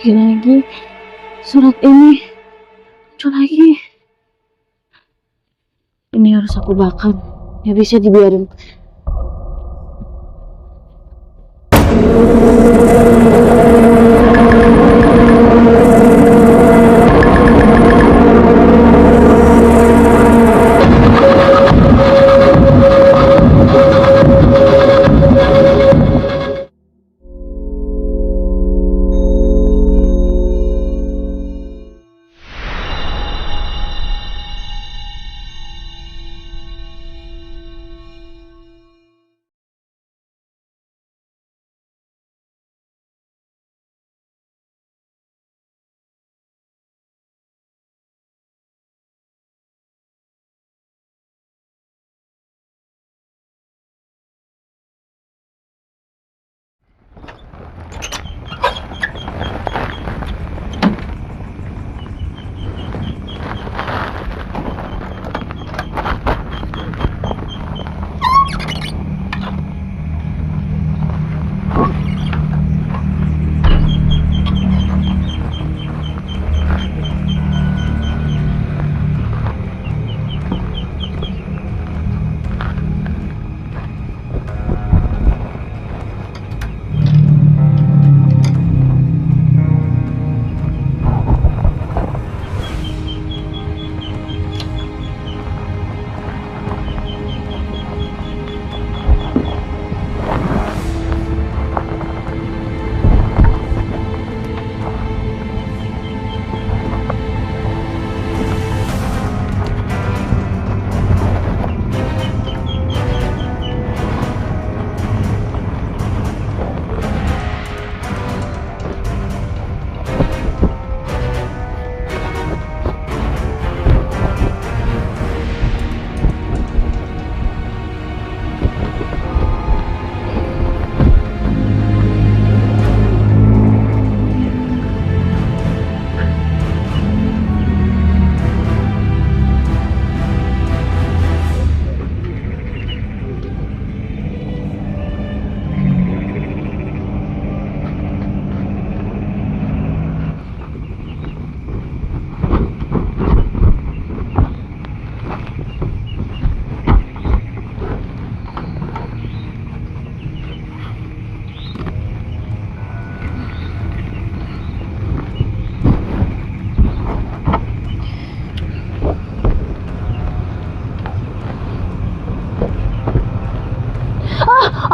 Lagi-lagi surat ini muncul lagi. Ini harus aku bakar. Gak bisa dibiarin.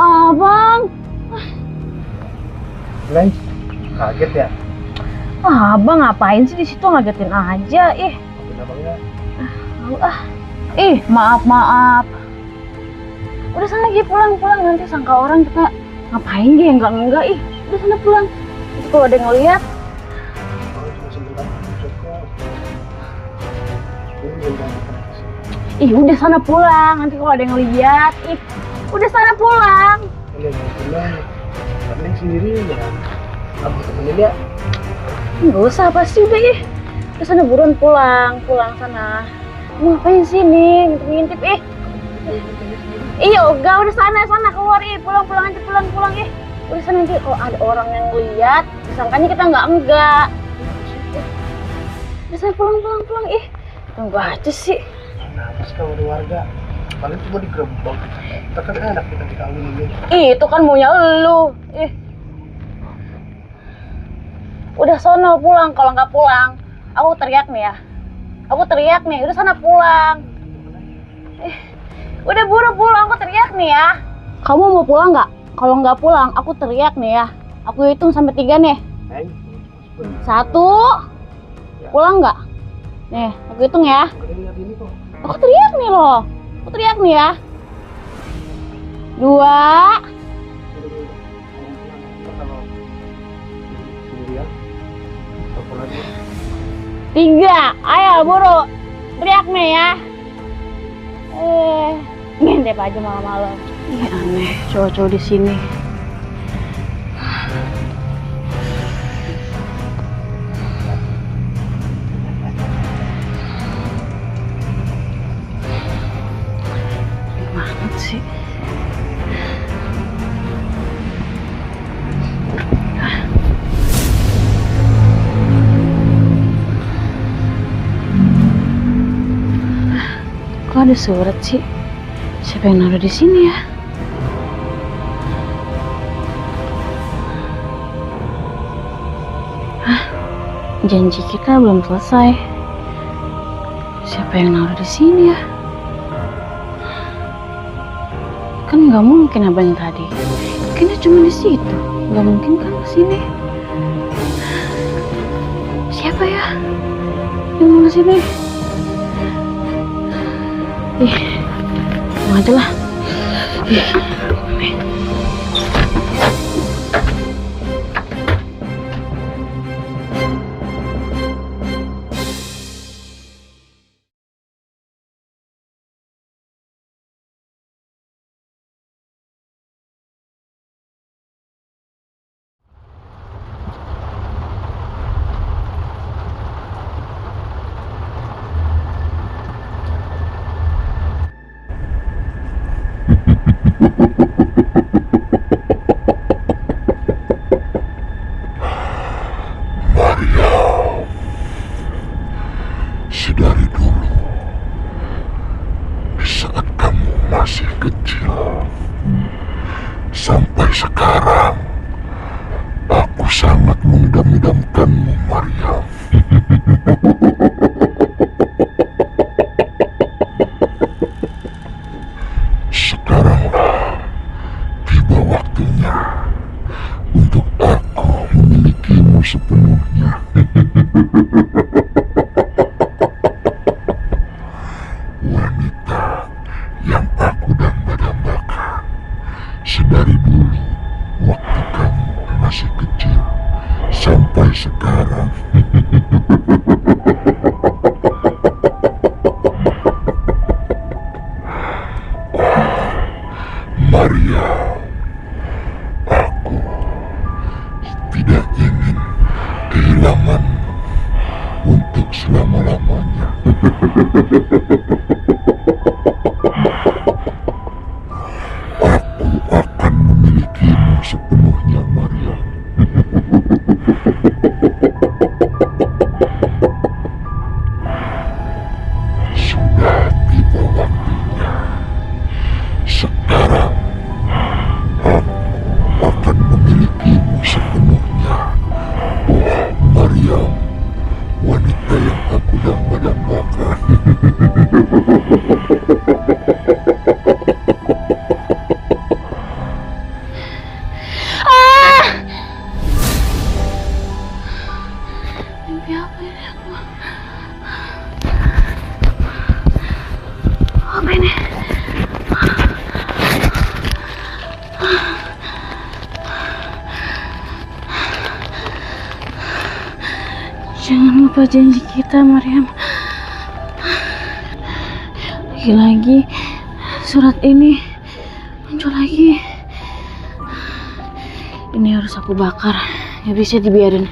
Abang. Guys, kaget ya? Abang ngapain sih di situ, ngagetin aja. Abangnya. Maaf. Udah sana pulang nanti sangka orang kita ngapain dia enggak. Udah sana pulang. Itu kalau ada yang ngeliat. Udah sana pulang, nanti kalau ada yang ngeliat. Udah sana pulang. Paling sendiri ya. Aku temenin ya. Nggak usah, pasti udah Udah sana buruan pulang sana. Mau ngapain sini? Ngintip. Enggak, udah sana keluar pulang aja pulang. Udah sana, nanti kalau ada orang yang lihat, disangkanya kita enggak. Udah sana pulang. Tunggu aja sih. Kenapa sih kalau ada warga? Paling cuma digerebek. Kita kan enak kita dikawinin. Itu kan maunya elu. Udah sono pulang, kalau nggak pulang, aku teriak nih. Udah sana pulang. Udah buru pulang, aku teriak nih ya. Kamu mau pulang nggak? Kalau nggak pulang, aku teriak nih ya. Aku hitung sampai 3 nih. 1. Pulang nggak? Nih, aku hitung ya. Aku teriak nih loh. Aku teriak nih ya. 2. 3. Ayo buru. Teriak nih ya. Ngintip aja malam-malam. Aneh cowok-cowok di sini. Gimana sih? ada surat sih? Siapa yang naruh di sini ya? Hah? Janji kita belum selesai. Siapa yang naruh di sini ya? Kan nggak mungkin abang yang tadi. Kayaknya cuma di situ. Nggak mungkin kan ke sini. Siapa ya yang mau ke sini? Ih, mau aja lah. Ih. Sedari dulu, di saat kamu masih kecil, sampai sekarang, aku sangat mengidam-idamkanmu, Maria. Sekaranglah tiba waktunya untuk aku memilikimu sepenuhnya. Wanita yang aku damba-dambakan sedari dulu waktu kamu masih kecil sampai sekarang. Maria, aku tidak ingin kehilanganmu untuk selama-lamanya. Aku akan memilikimu sepenuhnya, Maria. Sudah tiba waktunya. Sekarang aku akan memilikimu sepenuhnya. Oh, Maria, wanita yang aku damba-dambakan. Mimpi apa ini aku? Apa ini? Jangan lupa janji kita, Maryam. Lagi-lagi surat ini muncul lagi. Ini harus aku bakar. Gak bisa dibiarin.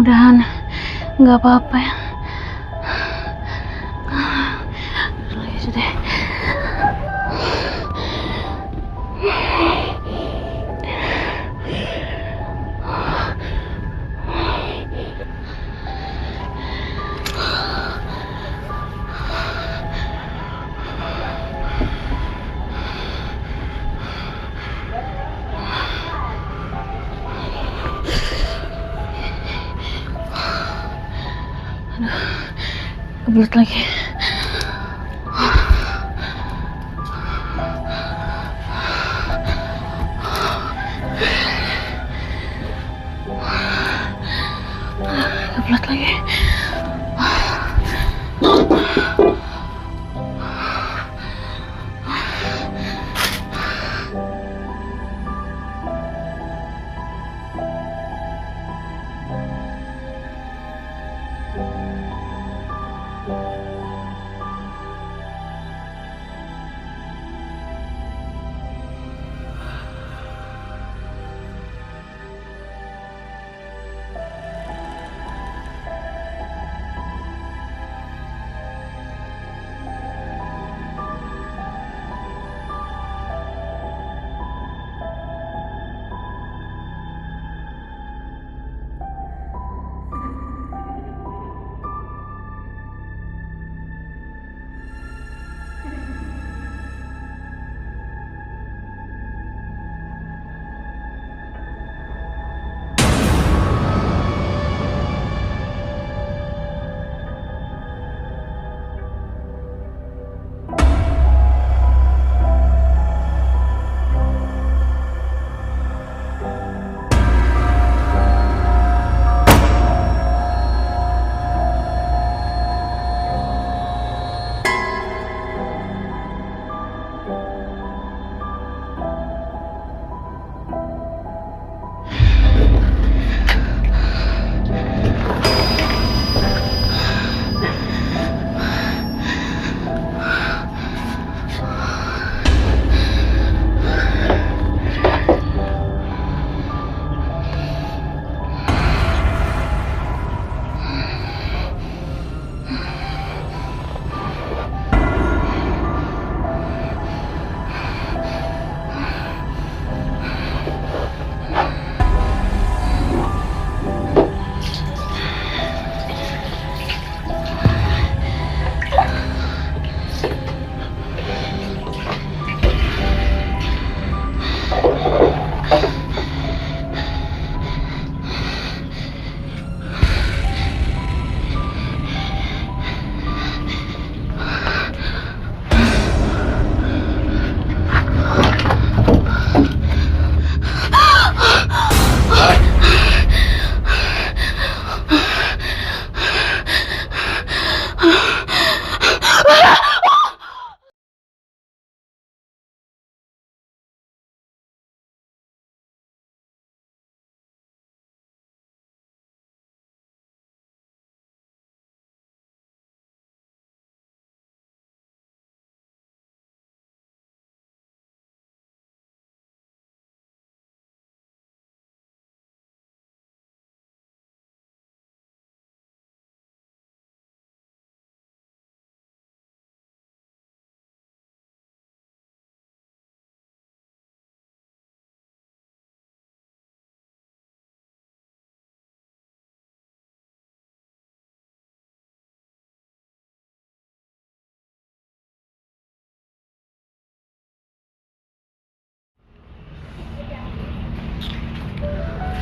Mudah-mudahan nggak apa-apa ya. Sudah. Kebelet lagi. Kebelet lagi.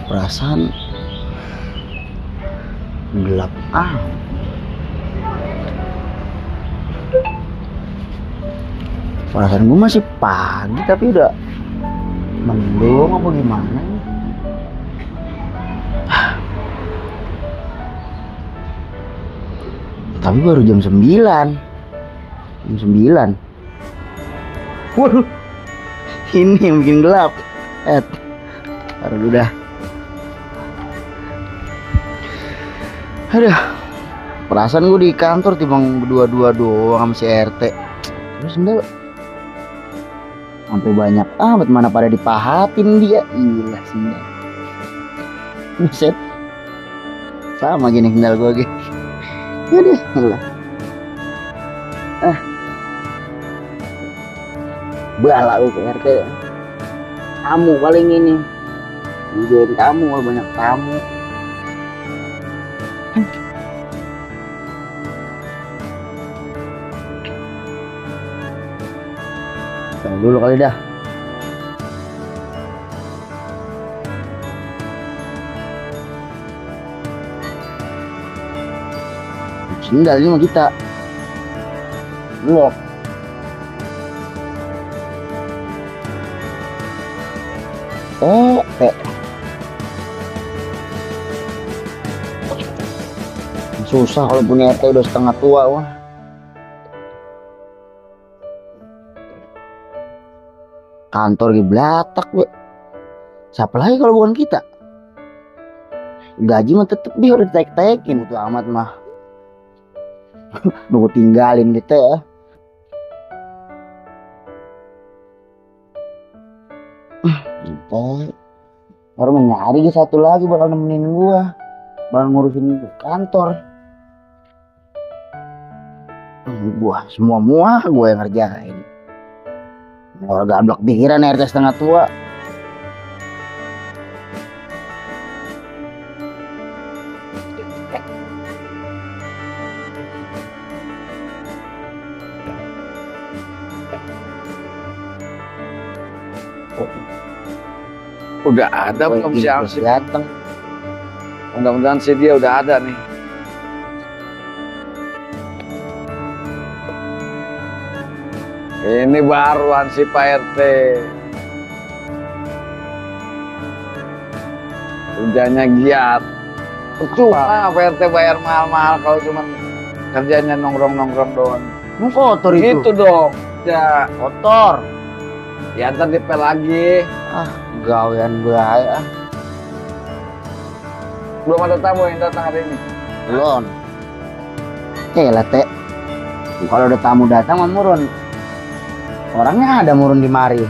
Perasaan gelap perasaan gue masih pagi tapi udah mendung apa gimana nih. Tapi baru jam 9. Waduh, ini yang bikin gelap. Taruh dulu dah. Aduh, perasaan gue di kantor timbang berdua-dua doang sama si RT. Terus sendal sampai banyak amat, mana pada dipahatin dia. Ilah sendal. Buset, sama gini kendal gue gitu. Aduh, lah. Bala lu Pak RT. Tamu paling ini. Nungguin tamu, banyak tamu. Tunggu dulu kali dah. Sendal ini mah kita. Loh. Susah kalau punya RT udah setengah tua wah. Kantor geblatak gue. Siapa lagi kalau bukan kita? Gaji mah tetep dia udah ditaik-taikin itu amat mah. Nunggu tinggalin gitu ya. Baru mencari satu lagi bakal nemenin gua, bakal ngurusin kantor. Gua semua gua yang ngerjain. Orang gablok pikiran RT setengah tua. Udah ada belum si Ansip? Datang. Mudah-mudahan sih dia udah ada nih. Ini baru Ansip Pak RT. Kerjanya giat. Cuma Pak RT bayar mahal-mahal kalau cuma kerjanya nongkrong-nongkrong doang. Mau kotor itu. Gitu dong. Ya, Kotor. ya ntar dipel lagi. Gawean bahaya. Belum ada tamu yang datang hari ini. Belum. Lah Teh. Kalau ada tamu datang mah murun. Orangnya ada murun di mari.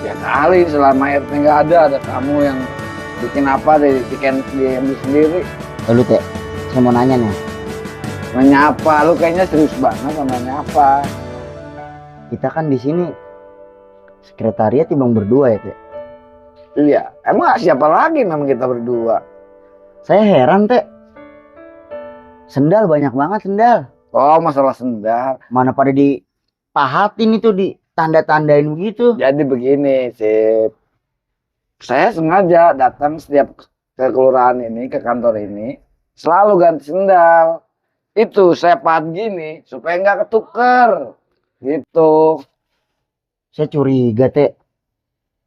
Ya kali selama RT nggak ada tamu yang bikin apa deh, bikin dia sendiri. Lu Teh, saya mau nanya nih. Nanya apa? Lu kayaknya serius banget sama nanya apa? Kita kan di sini sekretariat timbang berdua ya Teh. Iya, emang siapa lagi nama kita berdua? Saya heran Teh. Sendal banyak banget sendal. Oh, masalah sendal. Mana pada dipahatin itu, ditanda-tandain begitu. Jadi begini sih, saya sengaja datang setiap ke kelurahan ini, ke kantor ini, selalu ganti sendal. Itu saya pahat gini supaya nggak ketuker, gitu. Saya curiga Teh.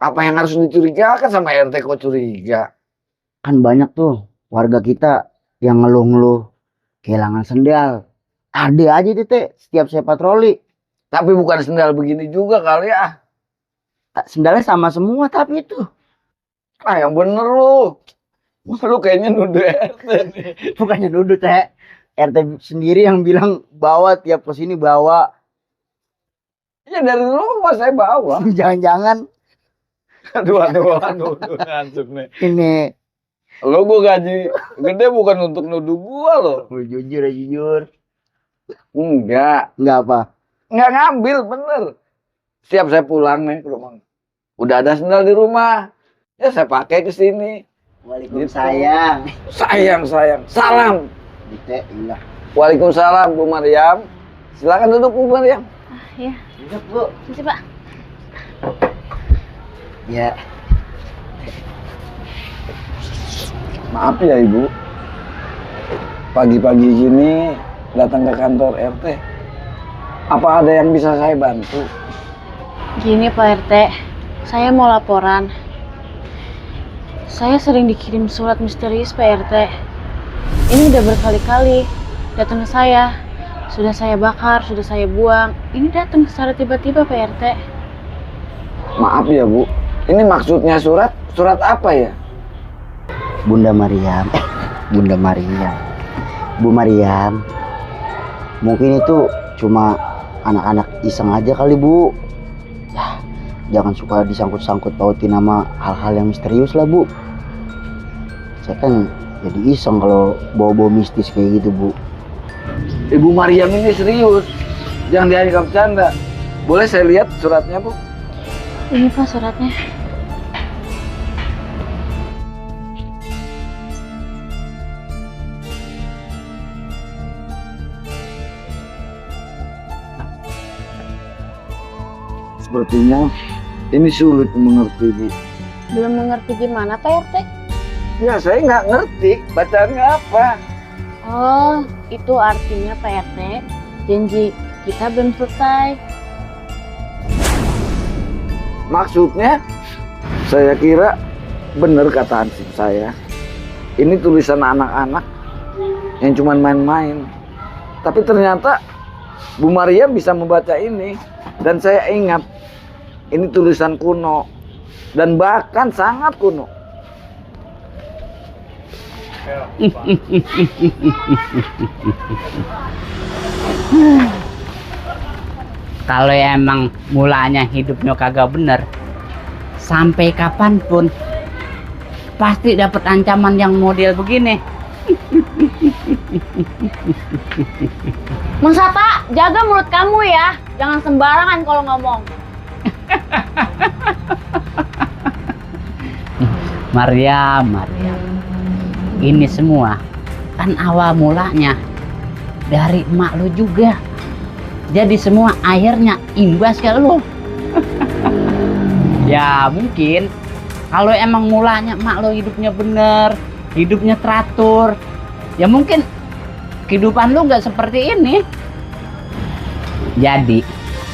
Apa yang harus dicurigakan sama RT kok curiga? Kan banyak tuh warga kita yang ngeluh-ngeluh kehilangan sendal. Ada aja tuh Teh setiap saya patroli. Tapi bukan sendal begini juga kali ya. Sendalnya sama semua tapi itu. Ah yang bener lu. Lu kayaknya nuduh RT nih. Bukannya nuduh Teh. RT sendiri yang bilang bawa tiap kesini bawa. Ya dari dulu mas saya bawa. Jangan-jangan. Aduh ngantuk nih. Ini. Lo gue gaji gede bukan untuk nuduh gua loh. Jujur. Enggak Apa? Enggak ngambil bener. Setiap saya pulang nih ke rumah, udah ada sendal di rumah. Ya saya pakai ke sini. Waalaikumsalam. Sayang. Salam. Iya. Waalaikumsalam Bu Maryam. Silakan duduk Bu Maryam. Ya, Duduk Bu. sini Pak. Ya. Maaf ya Ibu. Pagi-pagi gini datang ke kantor RT. Apa ada yang bisa saya bantu? Gini Pak RT, saya mau laporan. Saya sering dikirim surat misterius Pak RT. Ini udah berkali-kali datang ke saya. Sudah saya bakar, sudah saya buang. Ini datang secara tiba-tiba Pak RT. Maaf ya Bu. Ini maksudnya surat apa ya? Bunda Maryam. Bunda Maryam. Bu Maryam. Mungkin itu cuma anak-anak iseng aja kali Bu. Ya, jangan suka disangkut-sangkut pautin nama hal-hal yang misterius lah Bu. Saya kan Jadi iseng kalau bawa-bawa mistis kayak gitu, Bu. Ibu Mariam ini serius, jangan dianggap canda. Boleh saya lihat suratnya, Bu? Ini Pak suratnya. Sepertinya ini sulit mengerti, Bu. Belum mengerti gimana Pak RT? Ya, saya nggak ngerti bacaannya apa. Oh, itu artinya Pak RT, janji kita belum selesai. Maksudnya, saya kira benar kata Hansip saya. Ini tulisan anak-anak yang cuma main-main. Tapi ternyata Bu Maria bisa membaca ini. Dan saya ingat, ini tulisan kuno. Dan bahkan sangat kuno. Kalau emang mulanya hidupnya kagak bener, sampai kapanpun pasti dapat ancaman yang model begini. Mang Sata, jaga mulut kamu ya. Jangan sembarangan kalau ngomong. Mariam, ini semua kan awal mulanya dari emak lu juga. Jadi semua akhirnya imbas ke lu. Ya mungkin kalau emang mulanya emak lu hidupnya bener, hidupnya teratur, ya mungkin kehidupan lu nggak seperti ini. Jadi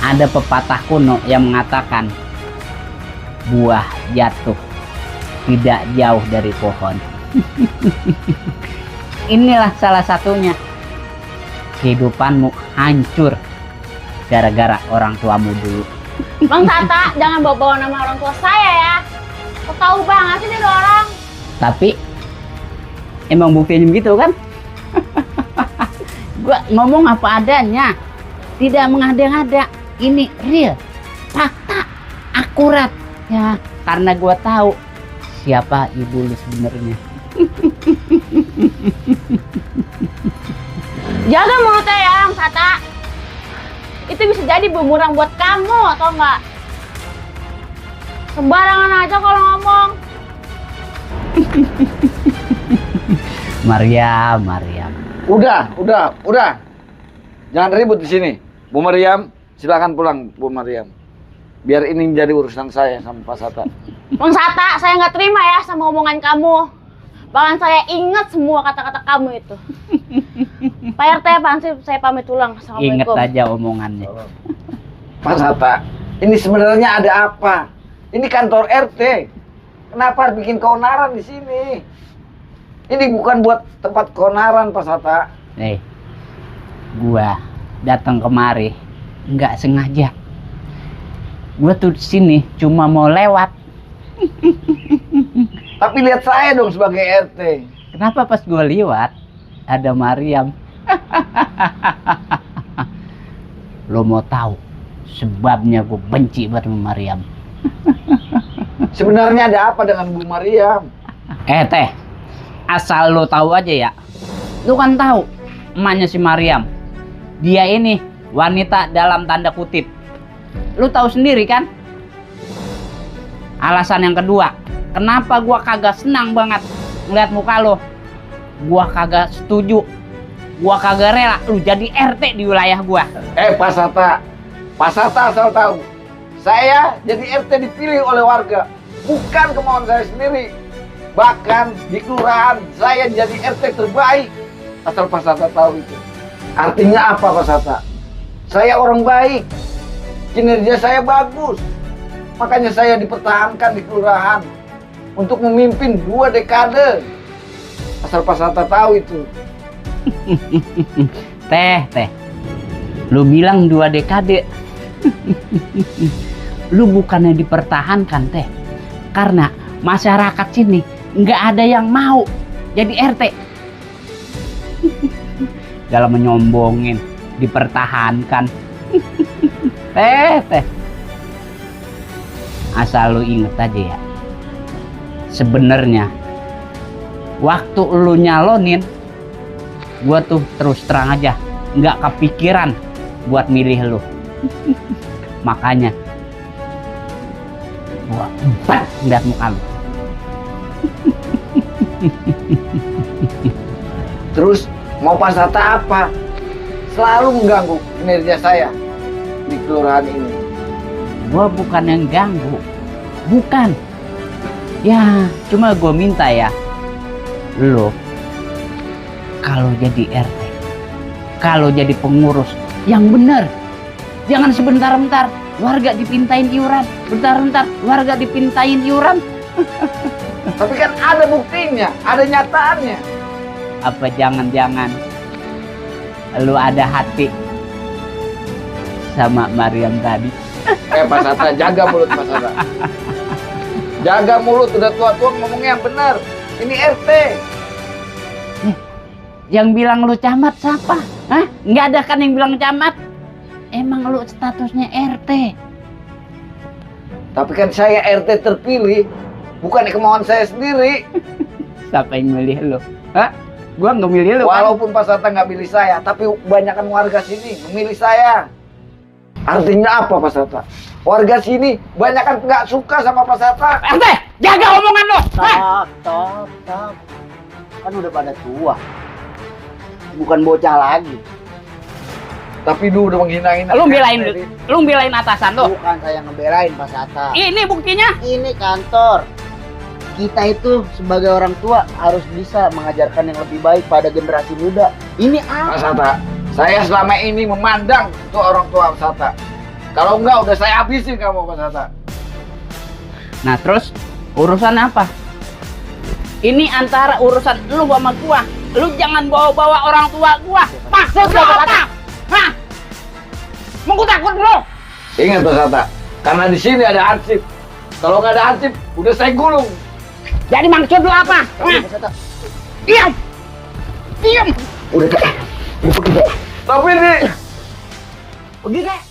ada pepatah kuno yang mengatakan buah jatuh tidak jauh dari pohon. Inilah salah satunya. Kehidupanmu hancur gara-gara orang tuamu dulu. Mang Sata, jangan bawa-bawa nama orang tua saya ya. Kok tahu banget sih dia orang. Tapi emang buktinya begitu kan? Gua ngomong apa adanya, tidak mengada-ngada. Ini real, fakta, akurat ya. Karena gua tahu siapa ibu lu sebenarnya. Jaga mulutnya ya, Mang Sata. Itu bisa jadi bumerang buat kamu atau enggak? Sembarangan aja kalau ngomong. Mariam. Udah. Jangan ribut di sini. Bu Mariam, silakan pulang, Bu Mariam. Biar ini menjadi urusan saya sama Pak Sata. Mang Sata, saya nggak terima ya sama omongan kamu. Bahkan saya ingat semua kata-kata kamu itu. Pak RT, Pak Hansip, saya pamit pulang. Ingat Assalamualaikum. aja omongannya. Pak Sata, ini sebenarnya ada apa? Ini kantor RT. Kenapa harus bikin keonaran di sini? Ini bukan buat tempat keonaran, Pak Sata. Gua datang kemari nggak sengaja. Gua tuh di sini cuma mau lewat. Tapi lihat saya dong sebagai RT. Kenapa pas gua lewat ada Mariam? Lo mau tahu sebabnya gue benci banget sama Mariam. Sebenarnya ada apa dengan Bu Mariam? Teh, asal lo tahu aja ya. Lo kan tahu emaknya si Mariam. Dia ini wanita dalam tanda kutip. Lo tahu sendiri kan? Alasan yang kedua, kenapa gua kagak senang banget ngeliat muka lo? Gua kagak setuju. Gua kagak rela lu jadi RT di wilayah gua. Pak Sata. Pak Sata asal tahu. Saya jadi RT dipilih oleh warga. Bukan kemauan saya sendiri. Bahkan di kelurahan saya jadi RT terbaik. Asal Pak Sata tahu itu. Artinya apa Pak Sata? Saya orang baik. Kinerja saya bagus. Makanya saya dipertahankan di kelurahan. Untuk memimpin 2 dekade. Asal Pak Sata tahu itu. Teh. Lu bilang 2 dekade. Lu bukannya dipertahankan, Teh. Karena masyarakat sini nggak ada yang mau jadi RT. Dalam menyombongin, dipertahankan. Teh. Asal lu inget aja ya. Sebenarnya waktu lu nyalonin, gua tuh terus terang aja nggak kepikiran buat milih lu. Makanya gua empat ngeliat muka lu. Terus mau Pak Sata apa? Selalu mengganggu kinerja saya di kelurahan ini. Gua bukan yang ganggu, bukan. Ya, cuma gua minta ya, lo kalau jadi RT, kalau jadi pengurus yang benar, jangan sebentar-bentar warga dipintain iuran, bentar-bentar warga dipintain iuran. Tapi kan ada buktinya, ada nyataannya. Apa jangan-jangan lu ada hati sama Mariam tadi? Pak Sata, jaga mulut Pak Sata. Jaga mulut, udah tua-tua ngomongnya yang benar. Ini RT. Yang bilang lu camat siapa? Hah? Nggak ada kan yang bilang camat? Emang lu statusnya RT. Tapi kan saya RT terpilih, bukan kemauan saya sendiri. Siapa yang milih lu? Hah? Gua nggak milih lu. Walaupun Pak Sata nggak milih saya, tapi kebanyakan warga sini memilih saya. Artinya apa Pak Sata? Warga sini kebanyakan nggak suka sama Pak Sata. RT, jaga omongan lu. Stop. Kan udah pada tua. Bukan bocah lagi. Tapi lu udah menghina-hina. Lu belain atasan lu. Bukan saya ngebelain Pak Sata. Ini buktinya. Ini kantor. Kita itu sebagai orang tua harus bisa mengajarkan yang lebih baik pada generasi muda. Ini Pak apa? Sata, saya selama ini memandang tuh orang tua Pak Sata. Kalau enggak udah saya habisin kamu Pak Sata. Nah terus urusan apa? Ini antara urusan lu sama gua. Lu jangan bawa-bawa orang tua gua. Maksud lu apa? Hah? Mau gua takut lu? Ingat Pak Sata, karena di sini ada arsip. Kalau nggak ada arsip, udah saya gulung. Jadi maksud lu apa? Hah? Pak Sata. Diam! Diam! Udah pergi Kak. Tapi ini Pergi deh!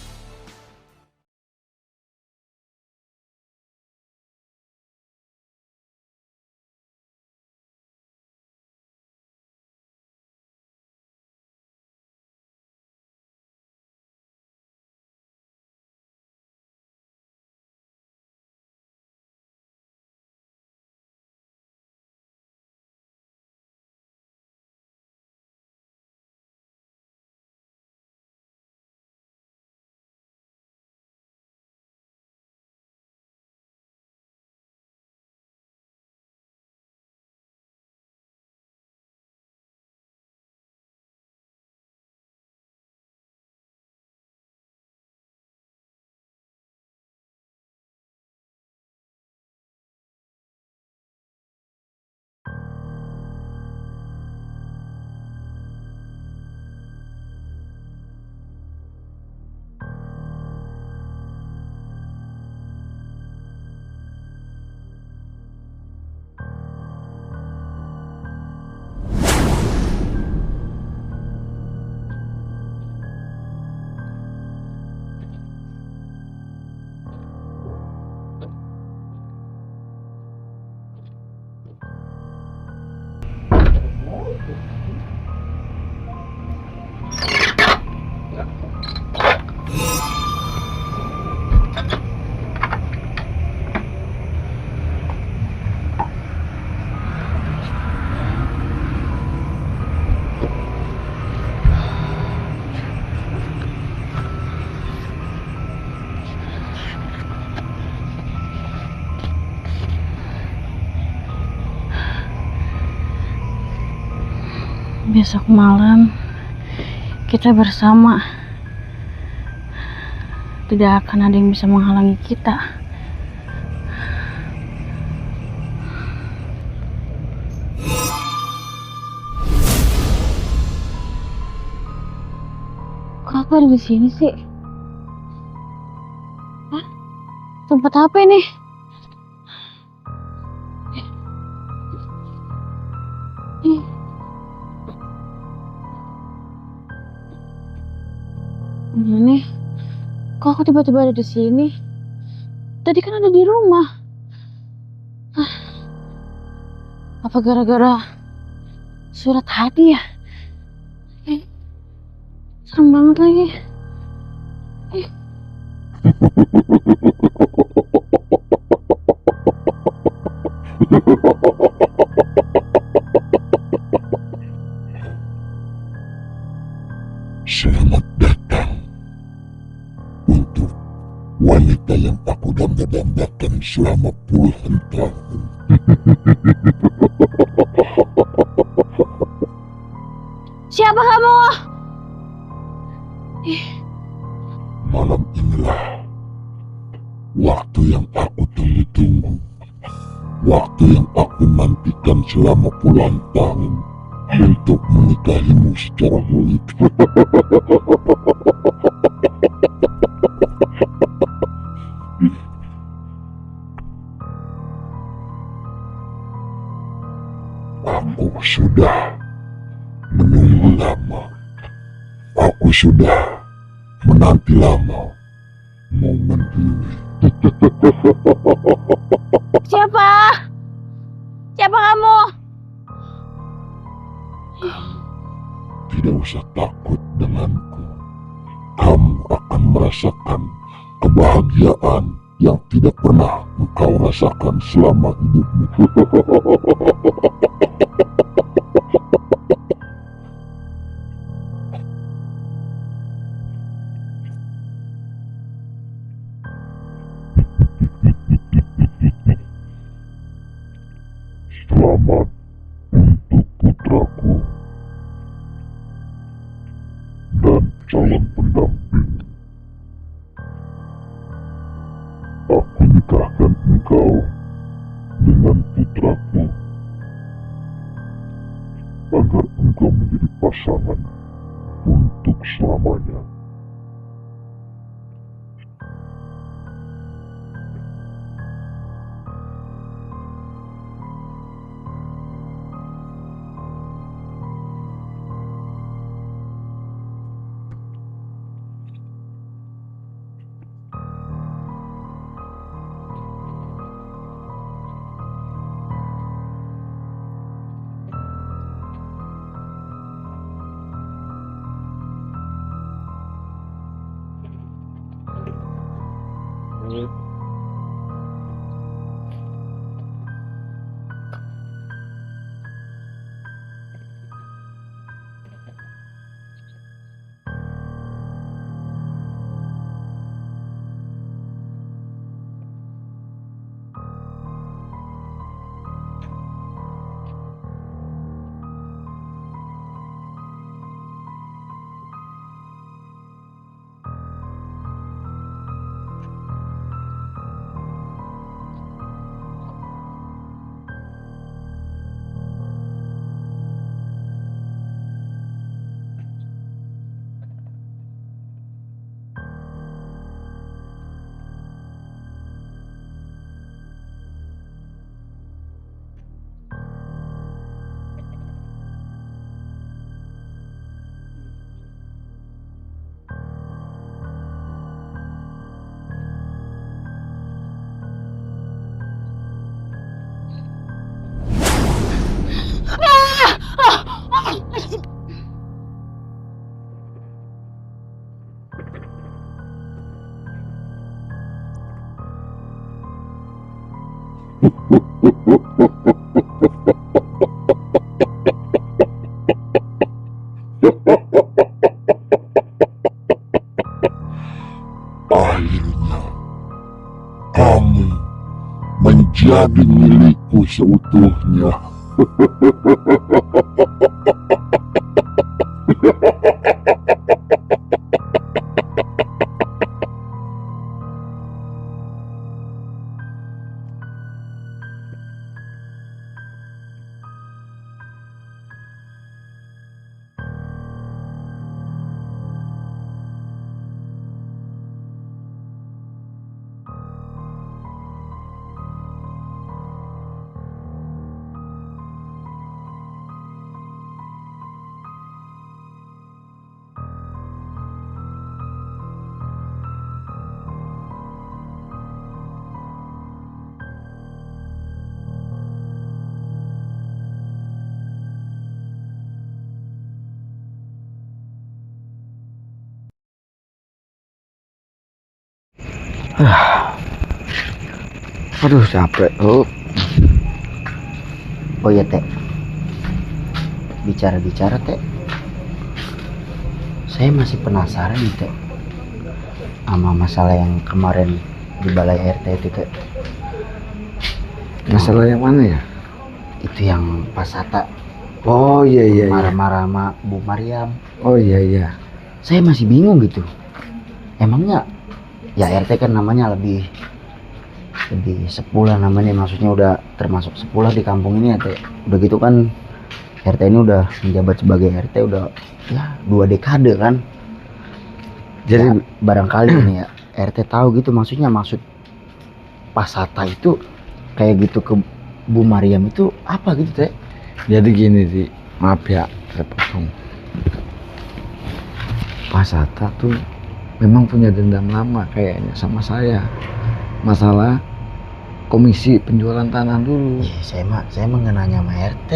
Besok malam kita bersama. Tidak akan ada yang bisa menghalangi kita. Kok aku ada di sini sih? Hah? Tempat apa ini? Ini, kok aku tiba-tiba ada di sini? Tadi kan ada di rumah. Apa gara-gara Surat hadiah. Serem banget lagi. Selamat datang untuk wanita yang aku damba-dambakan selama puluhan tahun. Siapa kamu? Malam inilah waktu yang aku tunggu-tunggu, waktu yang aku nantikan selama puluhan tahun untuk menikahimu secara mulia. Aku sudah menunggu lama. Aku sudah menanti lama momen ini. Siapa? Siapa kamu? Tidak usah takut denganku. Kamu akan merasakan kebahagiaan yang tidak pernah engkau rasakan selama hidupmu. Selamat untuk putraku dan calon pendamping. Aku nikahkan engkau dengan putraku agar engkau menjadi pasangan untuk selamanya. Akhirnya kamu menjadi milikku seutuhnya. Aduh capek. Oh iya Teh, bicara-bicara Teh, saya masih penasaran nih Teh sama masalah yang kemarin di balai RT itu Teh. masalah yang mana ya? Itu yang Pak Sata Oh iya. marah-marah sama Bu Mariam. Oh iya. Saya masih bingung gitu. Emangnya ya RT kan namanya lebih sepuh lah namanya, maksudnya udah termasuk sepuh lah di kampung ini ya Teh. Udah gitu kan RT ini udah menjabat sebagai RT udah ya 2 dekade kan. Jadi ya, barangkali nih ya RT tahu gitu maksud Pak Sata itu kayak gitu ke Bu Mariam itu apa gitu Teh. Jadi gini Di, maaf ya saya potong. Pak Sata tuh memang punya dendam lama kayaknya sama saya. Masalah komisi penjualan tanah dulu. Ya, saya mah nggak nanya sama RT.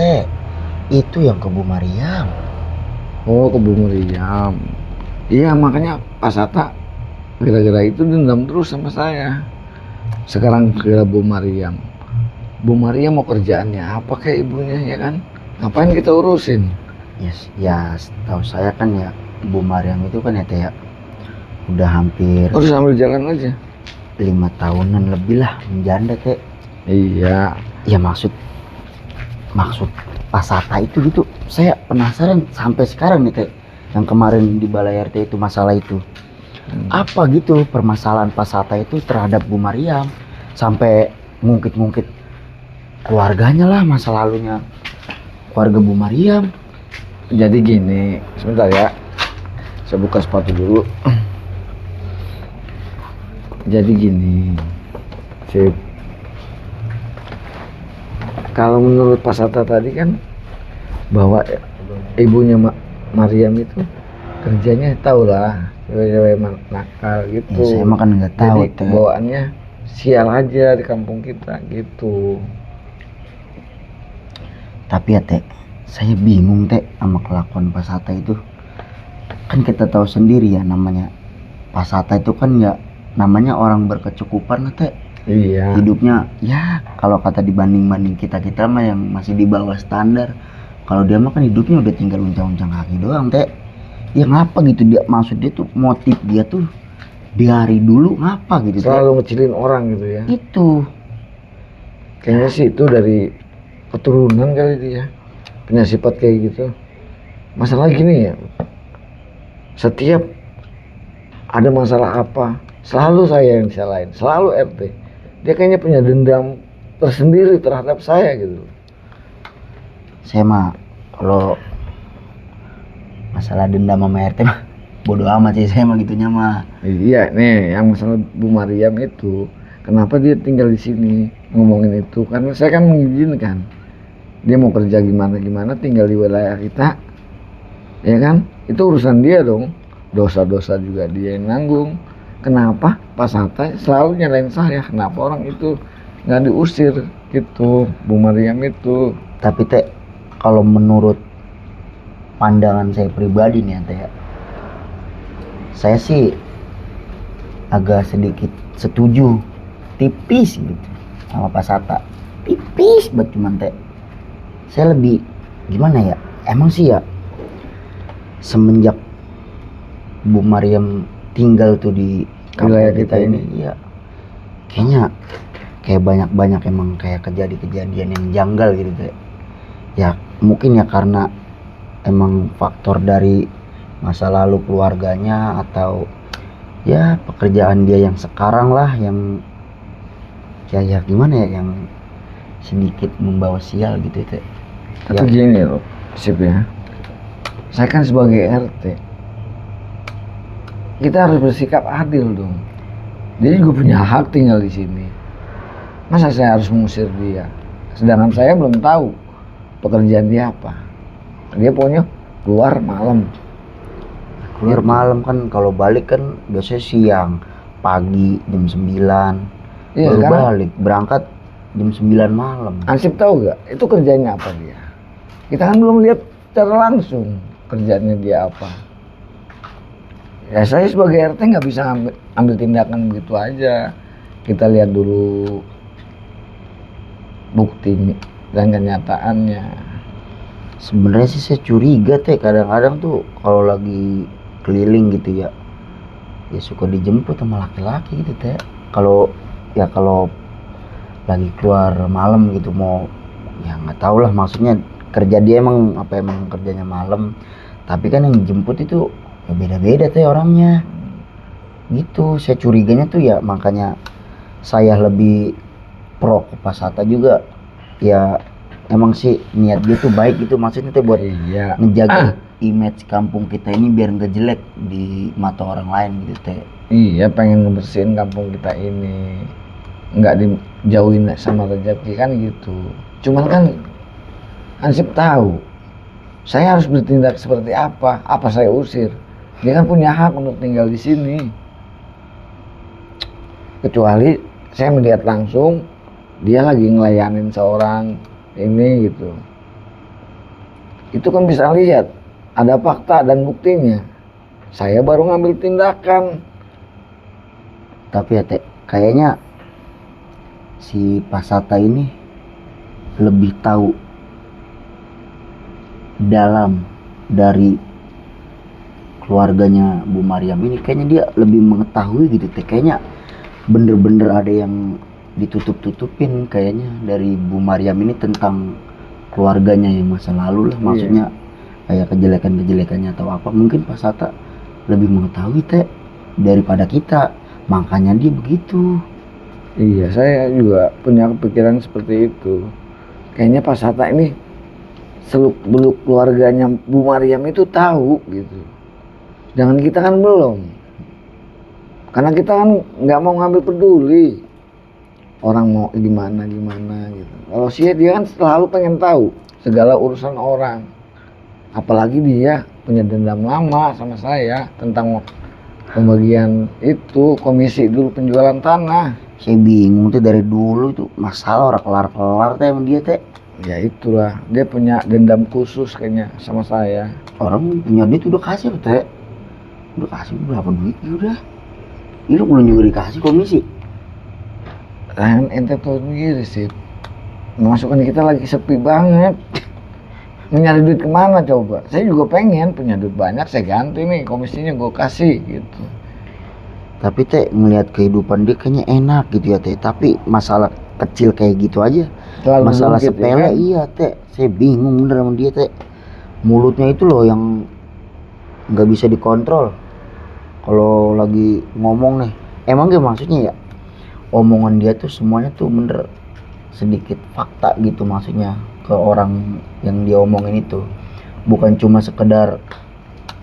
Itu yang ke Bu Mariam. Oh ke Bu Mariam. Iya makanya Pak Sata gara-gara itu dendam terus sama saya. Sekarang ke Bu Mariam. Bu Mariam mau kerjaannya apa kayak ibunya ya kan? Ngapain kita urusin? Yes, ya tahu saya kan ya Bu Mariam itu kan ya Teh ya udah hampir Harus sambil jalan aja. 5 tahunan lebih lah menjanda Teh. Iya. Ya maksud Pak Sata itu gitu. Saya penasaran sampai sekarang nih Teh. Yang kemarin di balai RT itu masalah itu. Apa gitu permasalahan Pak Sata itu terhadap Bu Mariam sampai ngungkit-ngungkit keluarganya lah, masa lalunya keluarga Bu Mariam. Jadi gini, sebentar ya. Saya buka sepatu dulu. Jadi gini, Sip. Kalau menurut Pak Sata tadi kan bahwa ibunya Mariam itu kerjanya tau lah, cewek-cewek nakal gitu. Ya, saya mah kan nggak tahu. Jadi bawaannya sial aja di kampung kita gitu. Tapi ya Teh, saya bingung Teh sama kelakuan Pak Sata itu. Kan kita tahu sendiri ya namanya Pak Sata itu kan ya namanya orang berkecukupan lah Teh. Iya. Hidupnya ya kalau kata dibanding kita mah yang masih di bawah standar. Kalau dia mah kan hidupnya udah tinggal uncang-uncang kaki doang Teh. Ya ngapa gitu dia, maksud dia tuh motif dia tuh dari dulu ngapa gitu Teh. Selalu ngecilin orang gitu ya. Itu Kayaknya sih itu dari keturunan kali dia punya sifat kayak gitu. Masalah gini ya, setiap ada masalah apa selalu saya yang disalahin, selalu RT. Dia kayaknya punya dendam tersendiri terhadap saya gitu. saya mah kalau masalah dendam sama RT mah bodoh amat sih saya mah gitunya mah. Iya nih yang masalah Bu Mariam itu, kenapa dia tinggal di sini ngomongin itu, karena saya kan mengizinkan dia mau kerja gimana tinggal di wilayah kita ya kan, itu urusan dia dong, dosa-dosa juga dia yang nanggung. Kenapa Pak Sata selalu nyalain saya, kenapa orang itu nggak diusir gitu Bu Mariam itu. Tapi Teh kalau menurut pandangan saya pribadi nih Teh, saya sih agak sedikit setuju tipis gitu sama Pak Sata, tipis banget cuman Teh. Saya lebih gimana ya, emang sih ya semenjak Bu Mariam tinggal tuh di Wilayah kampung kita ini, ya kayaknya kayak banyak emang kayak kejadian yang janggal gitu Teh. Ya mungkin ya karena emang faktor dari masa lalu keluarganya atau ya pekerjaan dia yang sekarang lah yang ya gimana ya, yang sedikit membawa sial gitu Teh. Tapi gini loh Sip ya, saya kan sebagai RT, kita harus bersikap adil dong. Jadi gue punya hak tinggal di sini. Masa saya harus mengusir dia? Sedangkan saya belum tahu pekerjaan dia apa. Dia pokoknya keluar malam. Keluar malam kan, kalau balik kan biasanya siang, pagi jam 9. Iya, Baru sekarang balik, berangkat jam 9 malam. Ansip tahu gak itu kerjanya apa dia? Kita kan belum lihat secara langsung kerjanya dia apa. Ya saya sebagai RT nggak bisa ambil tindakan begitu aja. Kita lihat dulu bukti dan kenyataannya. Sebenarnya sih saya curiga teh, kadang-kadang tuh kalau lagi keliling gitu ya suka dijemput sama laki-laki gitu teh. Kalau lagi keluar malam gitu, mau ya nggak tahu lah, maksudnya kerja dia emang kerjanya malam, tapi kan yang jemput itu ya beda-beda teh orangnya gitu. Saya curiganya tuh ya, makanya saya lebih pro ke Pak Sata juga ya. Emang sih niat dia tuh baik gitu, maksudnya tuh buat ngejaga image kampung kita ini biar nggak jelek di mata orang lain gitu teh. Iya, pengen ngebersihin kampung kita ini, nggak dijauhin sama rezeki kan gitu. Cuman kan Ansip tahu saya harus bertindak seperti apa saya usir. Dia kan punya hak untuk tinggal di sini. Kecuali saya melihat langsung dia lagi ngelayanin seorang ini gitu. Itu kan bisa lihat, ada fakta dan buktinya. Saya baru ngambil tindakan. Tapi ya teh, kayaknya si Pak Sata ini lebih tahu dalam dari keluarganya Bu Mariam ini. Kayaknya dia lebih mengetahui gitu teh. Kayaknya bener-bener ada yang ditutup-tutupin kayaknya dari Bu Mariam ini tentang keluarganya yang masa lalu lah, maksudnya kayak kejelekan-kejelekannya atau apa. Mungkin Pak Sata lebih mengetahui teh daripada kita, makanya dia begitu. Iya, saya juga punya kepikiran seperti itu. Kayaknya Pak Sata ini seluk-beluk keluarganya Bu Mariam itu tahu gitu. Jangan kita kan belum. Karena kita kan nggak mau ngambil peduli orang mau gimana gitu. Kalau dia kan selalu pengen tahu segala urusan orang. Apalagi dia punya dendam lama sama saya tentang pembagian itu komisi dulu penjualan tanah. Saya bingung tuh dari dulu itu masalah orang kelar-kelar teh sama dia teh. Ya itulah, dia punya dendam khusus kayaknya sama saya. Orang punya duit udah kasih teh. Udah kasih berapa duit ya udah. Ini belum juga dikasih komisi. Kan ente tuh sendiri sih, masukan kita lagi sepi banget. Nyari duit kemana coba? Saya juga pengen punya duit banyak, saya ganti nih komisinya gue kasih gitu. Tapi teh ngelihat kehidupan dia kayaknya enak gitu ya teh. Tapi masalah kecil kayak gitu aja, terlalu masalah bungkit, sepele ya kan? Iya teh. Saya bingung bener sama dia teh. Mulutnya itu loh yang nggak bisa dikontrol. Kalau lagi ngomong nih, emang gak maksudnya ya, omongan dia tuh semuanya tuh bener sedikit fakta gitu, maksudnya ke orang yang dia omongin itu. Bukan cuma sekedar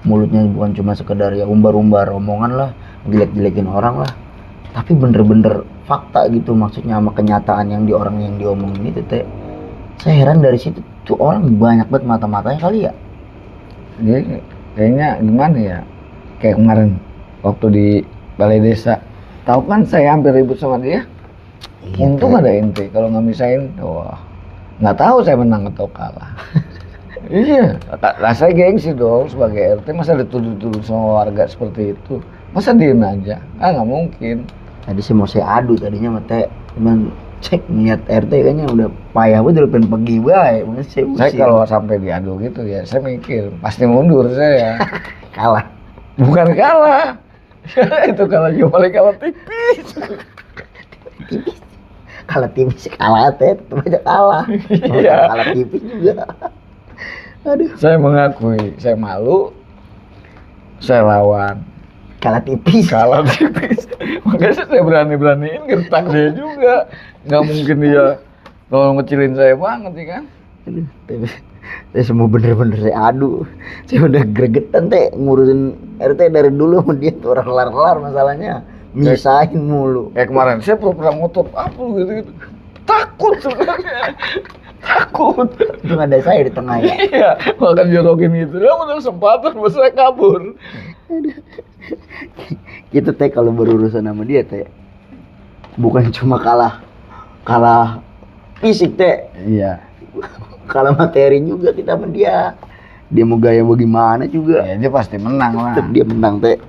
mulutnya, bukan cuma sekedar ya umbar-umbar omongan lah, jelek-jelekin orang lah, tapi bener-bener fakta gitu, maksudnya sama kenyataan yang diomongin itu teh. Saya heran dari situ tuh orang banyak banget mata-matanya kali ya. Dia kayaknya gimana ya, kayak kemarin waktu di balai desa, tahu kan saya hampir ribut sama dia. Iya, Untung ada ente, kalau nggak misain, wah nggak tahu saya menang atau kalah. Iya, saya gengsi dong sebagai RT, masa dituduh-tuduh sama warga seperti itu, masa diem aja? Nggak mungkin. Tadi saya mau adu tadinya sama teh, cuman cek niat RT kayaknya udah payah banget, udah pengen pergi bae. Saya kalau sampai diadu gitu ya, saya mikir pasti mundur saya. kalah. Bukan kalah. Itu kalah juga paling kalah tipis. Kalah tipis kalah teh, tetep aja kalah. Iya. Kalah tipis juga. Aduh. Saya mengakui, saya malu. Saya lawan. Kalah tipis. Kalah tipis. Makanya saya berani-beraniin gertak dia juga. Nggak mungkin dia kalau ngecilin saya banget ya kan. Aduh, saya semua bener-bener saya adu. Saya udah gregetan teh ngurusin RT dari dulu sama dia tuh, orang kelar-kelar masalahnya. Misahin mulu. Kayak kemarin saya pura-pura ngotot apa gitu. Takut sebenarnya. Takut. Itu ada saya di tengah ya. Iya, makan jorokin gitu. Dia udah kesempatan buat saya kabur. Kita teh kalau berurusan sama dia teh bukan cuma kalah fisik teh. Iya. Kalah materi juga kita sama dia. Dia mau gaya bagaimana juga. Ya dia pasti menang lah. Tetep dia menang teh.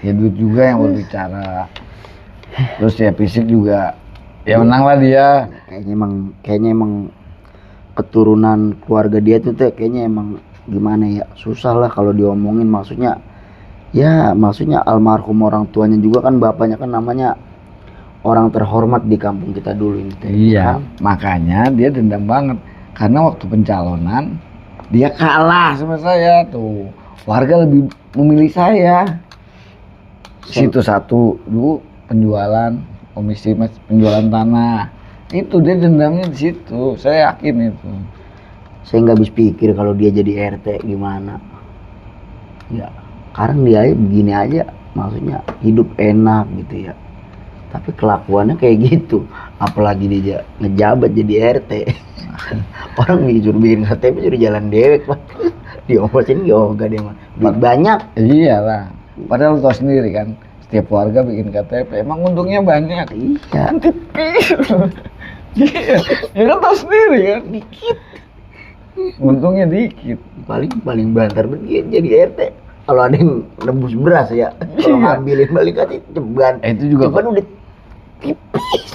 Ya duit juga yang berbicara. Terus ya fisik juga. Ya menang lah dia. Kayaknya emang keturunan keluarga dia tuh teh kayaknya emang gimana ya, susah lah kalau diomongin. Maksudnya almarhum orang tuanya juga kan, bapaknya kan namanya orang terhormat di kampung kita dulu ini teh. Iya, Kan? makanya dia dendam banget. Karena waktu pencalonan dia kalah sama saya tuh. Warga lebih memilih saya. Situ satu dulu penjualan komisi penjualan tanah. Itu dia dendamnya di situ. Saya yakin itu. Saya nggak habis pikir kalau dia jadi RT gimana. Ya, sekarang dia begini aja, maksudnya hidup enak gitu ya. Tapi kelakuannya kayak gitu, apalagi dia ngejabat jadi RT. Orang disuruh bikin KTP suruh jalan dewek, Pak. Diomosin yoga dia mah. Duit banyak. Iyalah. Padahal lu tau sendiri kan, setiap warga bikin KTP emang untungnya banyak. Iya. Iya, ya kan tau sendiri kan. Dikit. Untungnya dikit. Paling banter begini jadi RT. Kalau ada yang rebus beras ya, kalau ngambilin balik aja ceban. Itu juga Ceban udah tipis.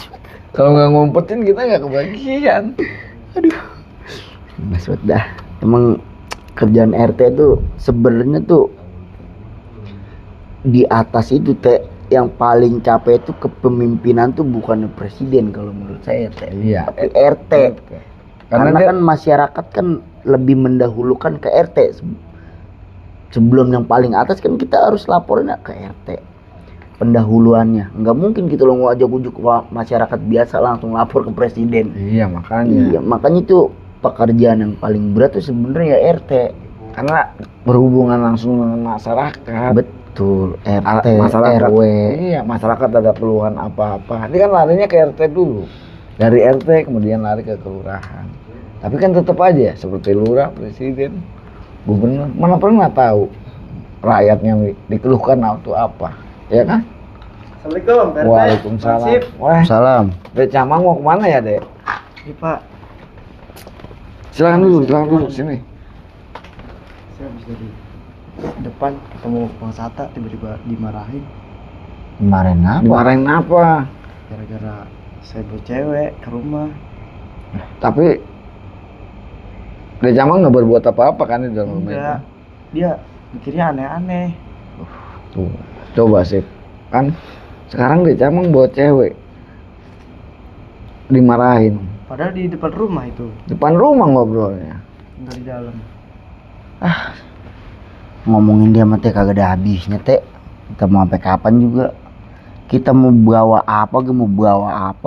kalau nggak ngumpetin kita nggak kebagian. Mas dah. Emang kerjaan RT tuh sebenarnya tuh di atas itu teh, yang paling capek itu kepemimpinan tuh bukan presiden kalau menurut saya teh. Iya. Tapi RT. Karena dia, kan masyarakat kan lebih mendahulukan ke RT. Sebelum yang paling atas kan kita harus laporin ke RT. Pendahuluannya. Nggak mungkin kita lo ngajak-ujuk masyarakat biasa langsung lapor ke presiden. iya makanya. Iya, makanya itu pekerjaan yang paling berat tuh sebenarnya ya RT. Karena berhubungan langsung dengan masyarakat. Betul, RT, Masyarakat. RW. Iya, masyarakat ada keluhan apa-apa. Ini kan larinya ke RT dulu. Dari RT kemudian lari ke kelurahan. Tapi kan tetap aja seperti lurah, presiden, gubernur, mana pernah tahu rakyatnya dikeluhkan waktu apa, ya kan? Assalamualaikum, Pak RT. Waalaikumsalam. Sip. Wah, Salam. Dek Camang mau kemana ya, Dek? Iya, Pak. Silakan dulu sini. Saya habis dari depan ketemu Bang Sata, tiba-tiba dimarahin Kemarin apa? Dimarahin apa? gara-gara saya bawa cewek ke rumah. Tapi Dek Camang nggak berbuat apa-apa kan di dalam rumah itu? Enggak. Dia mikirnya aneh-aneh. Tuh, coba sih, kan sekarang Dek Camang bawa cewek dimarahin Padahal di depan rumah itu, depan rumah ngobrolnya. enggak di dalam. Ngomongin dia mah teh kagak ada habisnya teh. Kita mau sampai kapan juga. Kita mau bawa apa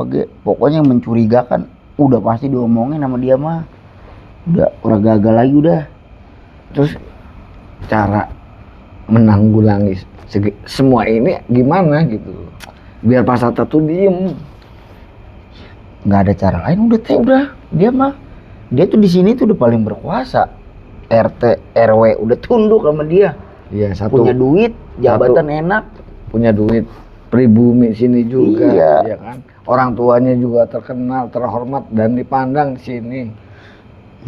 ge, pokoknya yang mencurigakan udah pasti diomongin sama dia mah. Udah orang gagal lagi udah. Terus cara menanggulangi semua ini gimana gitu, biar Pak Sata tuh diem. Nggak ada cara lain udah teh, udah dia tuh di sini tuh udah paling berkuasa. RT RW udah tunduk sama dia. Iya, satu Punya duit, jabatan enak. punya duit, pribumi sini juga. Iya. Ya kan, orang tuanya juga terkenal, terhormat dan dipandang sini.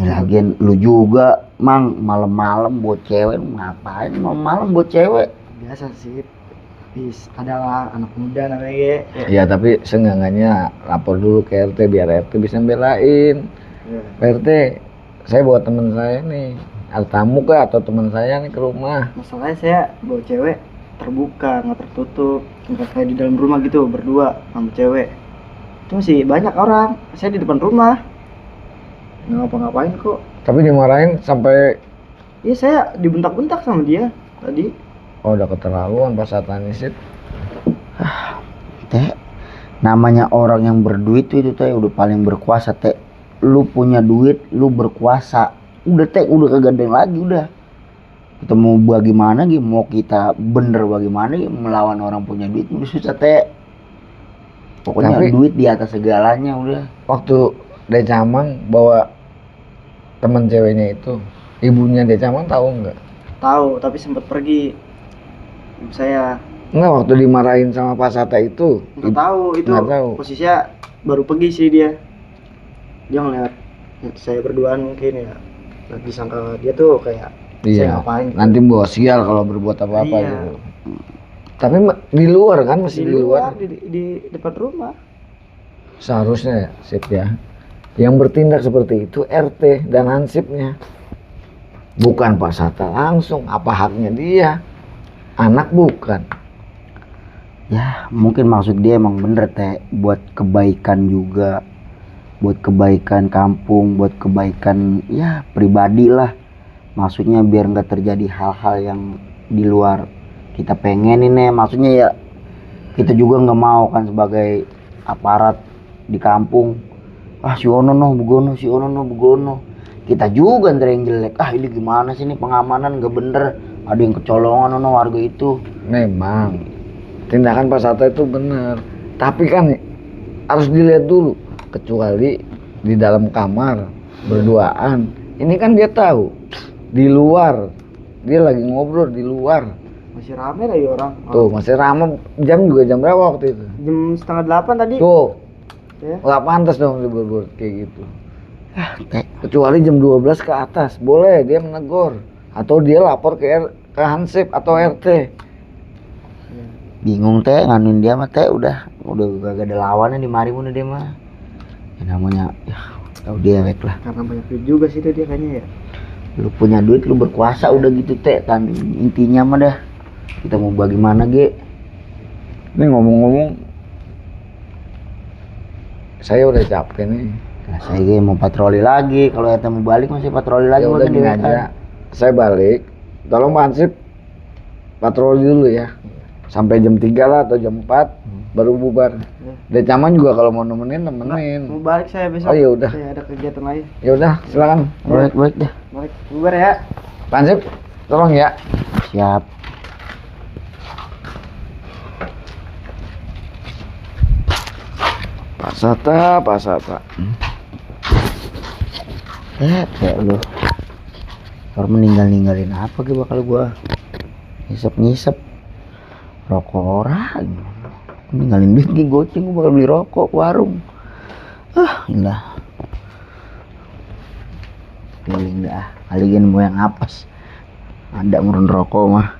Ya, lagian lu juga mang malam-malam buat cewek, lu ngapain malam-malam buat cewek? Biasa sih. Bis, adalah anak muda namanya ya. Iya, tapi seenggaknya lapor dulu ke RT biar RT bisa belain. Ya. Pak RT, saya bawa teman saya nih, ada tamu kah atau teman saya nih ke rumah. Masalahnya saya bawa cewek terbuka, nggak tertutup, nggak kayak di dalam rumah gitu berdua sama cewek. Itu masih banyak orang. Saya di depan rumah, nggak ngapa-ngapain kok. Tapi dimarahin sampai, Iya, saya dibentak-bentak sama dia tadi. oh udah keterlaluan Pak Satanisit. Teh, namanya orang yang berduit tuh itu teh udah paling berkuasa teh. Lu punya duit, lu berkuasa. Udah teh, udah kagak ada yang lagi udah. Kita mau bagaimana gitu, mau kita bener bagaimana gitu, melawan orang punya duit udah susah teh. Pokoknya Tapi duit di atas segalanya udah. waktu Dek Camang bawa teman ceweknya itu, ibunya Dek Camang tahu nggak? Tahu, tapi sempat pergi. Ibu saya Nggak, waktu dimarahin sama Pak Sata itu. nggak tahu itu. Nggak tahu. Posisinya baru pergi sih dia. Dia ngeliat saya berduaan mungkin ya. Lagi sangka dia tuh kayak saya Iya. ngapain. Nanti bawa sial kalau berbuat apa-apa Iya. gitu. Tapi di luar kan, masih di luar. Di depan rumah. Seharusnya ya, Sip ya. Yang bertindak seperti itu RT dan Hansipnya. Bukan Pak Sata langsung, apa haknya dia? Anak bukan. Ya mungkin maksud dia emang bener teh, buat kebaikan juga, buat kebaikan kampung, buat kebaikan ya pribadi lah. Maksudnya biar nggak terjadi hal-hal yang di luar kita pengen ini. Maksudnya ya kita juga nggak mau kan sebagai aparat di kampung, si ono no begono, si ono no begono. Kita juga ntar yang jelek, ini gimana sih, ini pengamanan nggak bener, ada yang kecolongan ono warga itu. Memang tindakan Pak Sata itu benar, tapi kan harus dilihat dulu. Kecuali di dalam kamar berduaan, ini kan dia tahu di luar, dia lagi ngobrol di luar. Masih rame lagi orang. Tuh masih ramai. Jam juga jam berapa waktu itu? Jam 7:30 tadi. Tuh Ya. nggak pantas dong libur kayak gitu. Kecuali jam 12 ke atas boleh dia menegur, atau dia lapor ke Hansip atau RT. Bingung teh nganuin dia mah teh, udah gak ada lawannya di mari mana dia mah. Ya namanya ya tahu dia wek lah. Karena banyak duit juga sih dia kayaknya ya. Lu punya duit lu berkuasa udah gitu teh, intinya mah dah. Kita mau bagaimana ge? Ini ngomong-ngomong, saya udah capek nih. Nah, saya ge mau patroli lagi. Kalau RT mau balik masih patroli lagi. Ya udah makin gini di wetan. aja, saya balik. Tolong Pak Hansip patroli dulu ya. Sampai jam 3 lah atau jam 4 baru bubar. Dia Caman juga kalau mau nemenin. Mau balik saya besok. Oh ya udah. Saya ada kegiatan lain. Ya udah, silakan. Baik deh. Balik bubar ya. Pak Hansip, tolong ya. Siap. Pak Sata. Kayak lu. Orang ninggalin apa ge bakal gua ngisep rokok orang. Ninggalin duit ge goceng, gua bakal beli rokok ke warung. Gila. Keliling dah. Kalian mau yang apes. Ada murun rokok mah.